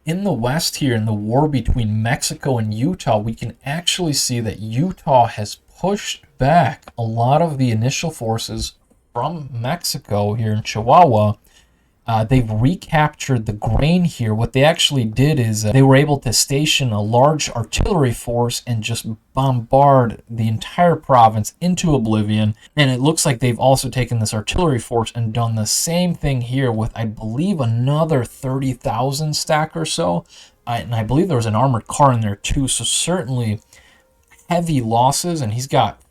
In the West here, in the war between Mexico and Utah, we can actually see that Utah has pushed back a lot of the initial forces from Mexico here in Chihuahua. They've recaptured the grain here. What they actually did is they were able to station a large artillery force and just bombard the entire province into oblivion. And it looks like they've also taken this artillery force and done the same thing here with, I believe, another 30,000 stack or so. And I believe there was an armored car in there too. So certainly heavy losses. And he's got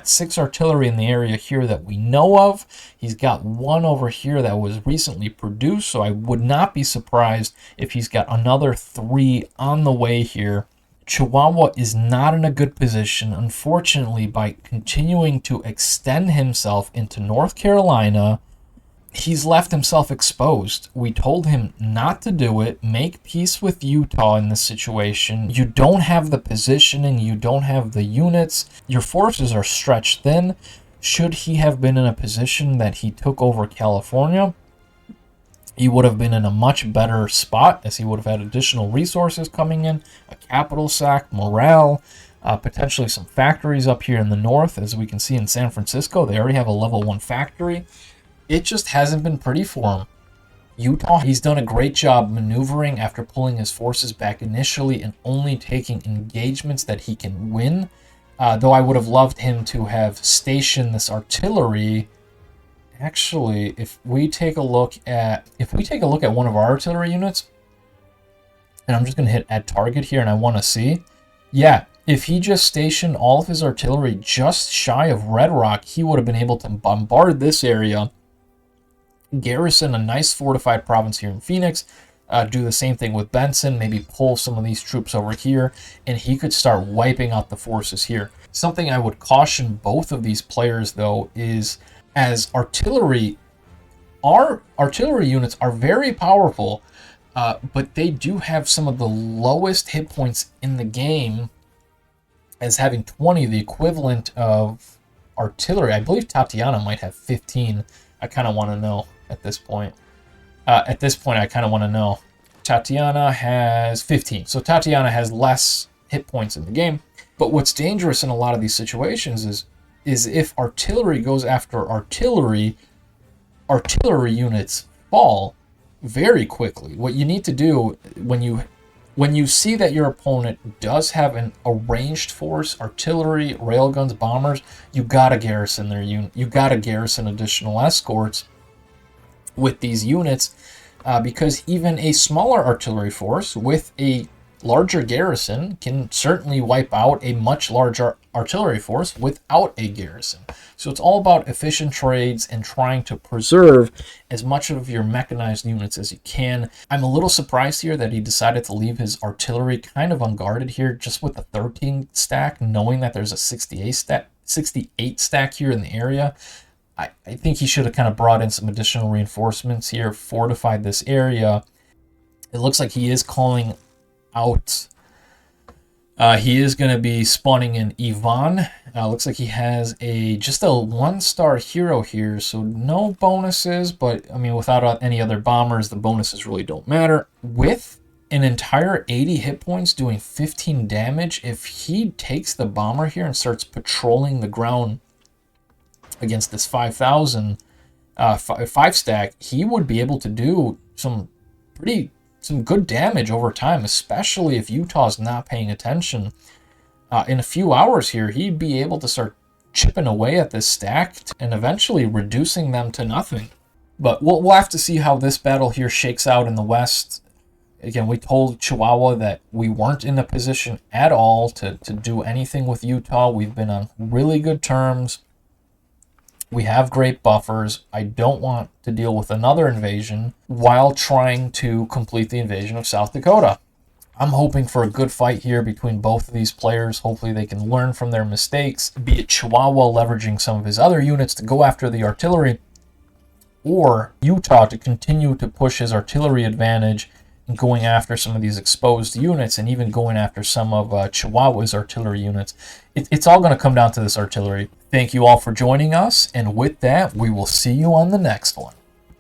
6 artillery in the area here that we know of. He's got 1 over here that was recently produced, so I would not be surprised if he's got another 3 on the way here. Chihuahua is not in a good position, unfortunately. By continuing to extend himself into North Carolina, he's left himself exposed. We told him not to do it. Make peace with Utah in this situation. You don't have the positioning. You don't have the units. Your forces are stretched thin. Should he have been in a position that he took over California, he would have been in a much better spot, as he would have had additional resources coming in, a capital sack, morale, potentially some factories up here in the north. As we can see in San Francisco, they already have a level 1 factory. It just hasn't been pretty for him. Utah, he's done a great job maneuvering after pulling his forces back initially and only taking engagements that he can win. Though I would have loved him to have stationed this artillery. Actually, if we take a look at one of our artillery units, and I'm just going to hit add target here, and I want to see, yeah, if he just stationed all of his artillery just shy of Red Rock, he would have been able to bombard this area, garrison a nice fortified province here in Phoenix, do the same thing with Benson, maybe pull some of these troops over here, and he could start wiping out the forces here. Something I would caution both of these players, though, is as artillery, our artillery units are very powerful, but they do have some of the lowest hit points in the game, as having 20, the equivalent of artillery. I believe Tatiana might have 15. I kind of want to know at this point. I kind of want to know. Tatiana has 15. So Tatiana has less hit points in the game. But what's dangerous in a lot of these situations is if artillery goes after artillery, artillery units fall very quickly. What you need to do when you see that your opponent does have a ranged force, artillery, railguns, bombers, you gotta garrison their unit. You gotta garrison additional escorts with these units, because even a smaller artillery force with a larger garrison can certainly wipe out a much larger artillery force without a garrison. So it's all about efficient trades and trying to preserve as much of your mechanized units as you can. I'm a little surprised here that he decided to leave his artillery kind of unguarded here, just with the 13 stack, knowing that there's a 68 stack here in the area. I think he should have kind of brought in some additional reinforcements here, fortified this area. It looks like he is calling out. He is going to be spawning in Yvonne. Looks like he has just a 1-star hero here, so no bonuses, but I mean, without any other bombers, the bonuses really don't matter. With an entire 80 hit points doing 15 damage, if he takes the bomber here and starts patrolling the ground against this 5,000 5 stack, he would be able to do some good damage over time, especially if Utah's not paying attention. In a few hours here, he'd be able to start chipping away at this stack and eventually reducing them to nothing. But we'll have to see how this battle here shakes out in the West. Again, we told Chihuahua that we weren't in a position at all to do anything with Utah. We've been on really good terms. We have great buffers. I don't want to deal with another invasion while trying to complete the invasion of South Dakota. I'm hoping for a good fight here between both of these players. Hopefully they can learn from their mistakes, be it Chihuahua leveraging some of his other units to go after the artillery, or Utah to continue to push his artillery advantage and going after some of these exposed units and even going after some of Chihuahua's artillery units. It's all going to come down to this artillery. Thank you all for joining us, and with that, we will see you on the next one.